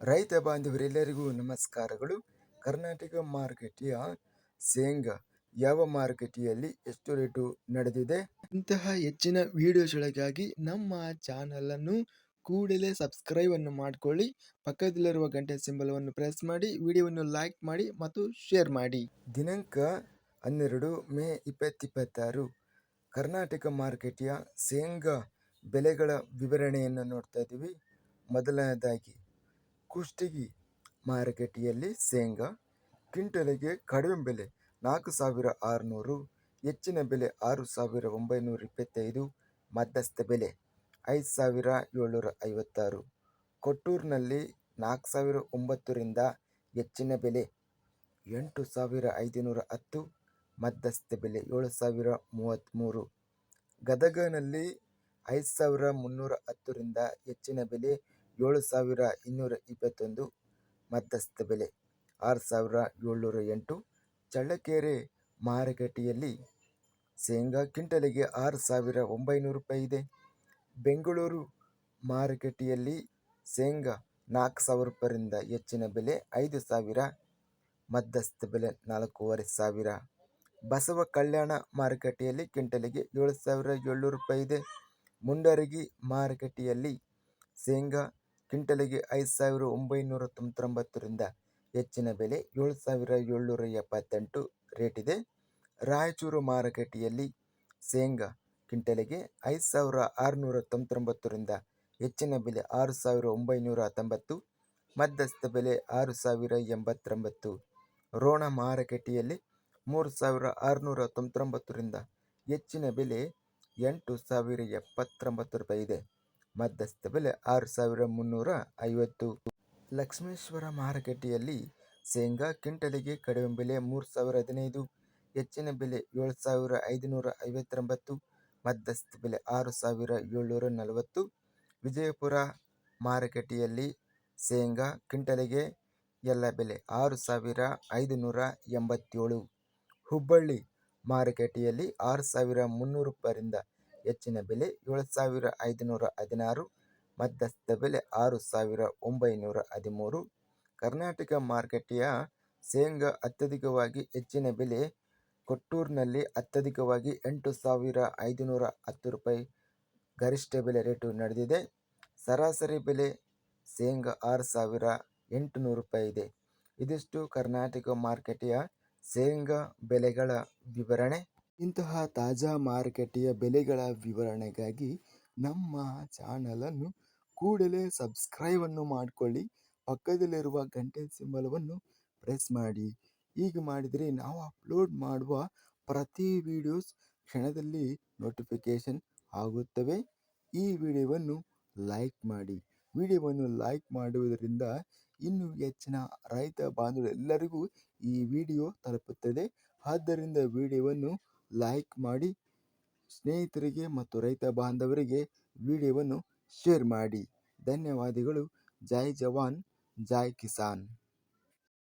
ರೈತ ಬಾಂಧವರೆಲ್ಲರಿಗೂ ನಮಸ್ಕಾರಗಳು. ಕರ್ನಾಟಕ ಮಾರುಕಟ್ಟೆಯ ಶೇಂಗಾ ಯಾವ ಮಾರುಕಟ್ಟೆಯಲ್ಲಿ ಎಷ್ಟು ರೇಟು ನಡೆದಿದೆ? ಇಂತಹ ಹೆಚ್ಚಿನ ವಿಡಿಯೋಸ್ಗಳಿಗಾಗಿ ನಮ್ಮ ಚಾನಲನ್ನು ಕೂಡಲೇ ಸಬ್ಸ್ಕ್ರೈಬ್ ಅನ್ನು ಮಾಡಿಕೊಳ್ಳಿ. ಪಕ್ಕದಲ್ಲಿರುವ ಗಂಟೆ ಸಿಂಬಲವನ್ನು ಪ್ರೆಸ್ ಮಾಡಿ, ವಿಡಿಯೋವನ್ನು ಲೈಕ್ ಮಾಡಿ ಮತ್ತು ಶೇರ್ ಮಾಡಿ. ದಿನಾಂಕ 12 ಮೇ 2026 ಕರ್ನಾಟಕ ಮಾರುಕಟ್ಟೆಯ ಶೇಂಗಾ ಬೆಲೆಗಳ ವಿವರಣೆಯನ್ನು ನೋಡ್ತಾ ಇದ್ದೀವಿ. ಮೊದಲನೇದಾಗಿ ಕುಷ್ಟಗಿ ಮಾರುಕಟ್ಟೆಯಲ್ಲಿ ಶೇಂಗಾ ಕ್ವಿಂಟಲಿಗೆ ಕಡಿಮೆ ಬೆಲೆ 4,600, ಹೆಚ್ಚಿನ ಬೆಲೆ 6,925, ಮಧ್ಯಸ್ಥ ಬೆಲೆ 5,756. ಕೊಟ್ಟೂರಿನಲ್ಲಿ 4,009ರಿಂದ ಹೆಚ್ಚಿನ ಬೆಲೆ 8,510, ಮಧ್ಯಸ್ಥ ಬೆಲೆ 7,033. ಗದಗನಲ್ಲಿ 5,310ರಿಂದ ಹೆಚ್ಚಿನ ಬೆಲೆ 7,221, ಮಧ್ಯಸ್ಥ ಬೆಲೆ 6,708. ಚಳ್ಳಕೆರೆ ಮಾರುಕಟ್ಟೆಯಲ್ಲಿ ಶೇಂಗಾ ಕ್ವಿಂಟಲಿಗೆ 6,900 ರೂಪಾಯಿ ಇದೆ. ಬೆಂಗಳೂರು ಮಾರುಕಟ್ಟೆಯಲ್ಲಿ ಶೇಂಗಾ 4,000 ರೂಪಾಯಿಯಿಂದ ಹೆಚ್ಚಿನ ಬೆಲೆ 5,000, ಮಧ್ಯಸ್ಥ ಬೆಲೆ 4,500. ಬಸವ ಕಲ್ಯಾಣ ಮಾರುಕಟ್ಟೆಯಲ್ಲಿ ಕ್ವಿಂಟಲಿಗೆ 7,700 ರೂಪಾಯಿ ಇದೆ. ಮುಂಡರಗಿ ಮಾರುಕಟ್ಟೆಯಲ್ಲಿ ಶೇಂಗಾ ಕ್ವಿಂಟಲಿಗೆ 5,999ರಿಂದ ಹೆಚ್ಚಿನ ಬೆಲೆ 7,778 ರೇಟ್ ಇದೆ. ರಾಯಚೂರು ಮಾರುಕಟ್ಟೆಯಲ್ಲಿ ಶೇಂಗಾ ಕ್ವಿಂಟಲಿಗೆ 5,699ರಿಂದ ಹೆಚ್ಚಿನ ಬೆಲೆ 6,919, ಮಧ್ಯಸ್ಥ ಬೆಲೆ 6,089. ರೋಣ ಮಾರುಕಟ್ಟೆಯಲ್ಲಿ 3,699ರಿಂದ ಹೆಚ್ಚಿನ ಬೆಲೆ 8,079 ರೂಪಾಯಿ ಇದೆ. ಮಧ್ಯಸ್ಥ ಬೆಲೆ 6,350. ಲಕ್ಷ್ಮೇಶ್ವರ ಮಾರುಕಟ್ಟೆಯಲ್ಲಿ ಶೇಂಗಾ ಕ್ವಿಂಟಲಿಗೆ ಕಡಿಮೆ ಬೆಲೆ 3,015, ಹೆಚ್ಚಿನ ಬೆಲೆ 7,559, ಮಧ್ಯಸ್ಥ ಬೆಲೆ 6,740. ವಿಜಯಪುರ ಮಾರುಕಟ್ಟೆಯಲ್ಲಿ ಶೇಂಗಾ ಕ್ವಿಂಟಲಿಗೆ ಎಲ್ಲ ಬೆಲೆ 6,587. ಹುಬ್ಬಳ್ಳಿ ಮಾರುಕಟ್ಟೆಯಲ್ಲಿ 6,300 ರೂಪಾಯಿಯಿಂದ ಹೆಚ್ಚಿನ ಬೆಲೆ 7,516, ಮಧ್ಯಸ್ಥ ಬೆಲೆ 6,913. ಕರ್ನಾಟಕ ಮಾರುಕಟ್ಟೆಯ ಶೇಂಗಾ ಅತ್ಯಧಿಕವಾಗಿ ಹೆಚ್ಚಿನ ಬೆಲೆ ಕೊಟ್ಟೂರಿನಲ್ಲಿ ಅತ್ಯಧಿಕವಾಗಿ 8,510 ರೂಪಾಯಿ ಗರಿಷ್ಠ ಬೆಲೆ ರೇಟು ನಡೆದಿದೆ. ಸರಾಸರಿ ಬೆಲೆ ಶೇಂಗಾ 6,800 ರೂಪಾಯಿ ಇದೆ. ಇದಿಷ್ಟು ಕರ್ನಾಟಕ ಮಾರುಕಟ್ಟೆಯ ಶೇಂಗಾ ಬೆಲೆಗಳ ವಿವರಣೆ. ಇಂತಹ ತಾಜಾ ಮಾರುಕಟ್ಟೆಯ ಬೆಲೆಗಳ ವಿವರಣೆಗಾಗಿ ನಮ್ಮ ಚಾನಲನ್ನು ಕೂಡಲೇ ಸಬ್ಸ್ಕ್ರೈಬ್ ಅನ್ನು ಮಾಡಿಕೊಳ್ಳಿ. ಪಕ್ಕದಲ್ಲಿರುವ ಗಂಟೆ ಸಿಂಬಲವನ್ನು ಪ್ರೆಸ್ ಮಾಡಿ. ಹೀಗೆ ಮಾಡಿದರೆ ನಾವು ಅಪ್ಲೋಡ್ ಮಾಡುವ ಪ್ರತಿ ವಿಡಿಯೋಸ್ ಕ್ಷಣದಲ್ಲಿ ನೋಟಿಫಿಕೇಶನ್ ಆಗುತ್ತವೆ. ಈ ವಿಡಿಯೋವನ್ನು ಲೈಕ್ ಮಾಡಿ. ವಿಡಿಯೋವನ್ನು ಲೈಕ್ ಮಾಡುವುದರಿಂದ ಇನ್ನೂ ಹೆಚ್ಚಿನ ರೈತ ಬಾಂಧವರೆಲ್ಲರಿಗೂ ಈ ವಿಡಿಯೋ ತಲುಪುತ್ತದೆ. ಆದ್ದರಿಂದ ವಿಡಿಯೋವನ್ನು ಲೈಕ್ ಮಾಡಿ, ಸ್ನೇಹಿತರಿಗೆ ಮತ್ತು ರೈತ ಬಾಂಧವರಿಗೆ ವಿಡಿಯೋವನ್ನು ಶೇರ್ ಮಾಡಿ. ಧನ್ಯವಾದಗಳು. ಜೈ ಜವಾನ್, ಜೈ ಕಿಸಾನ್.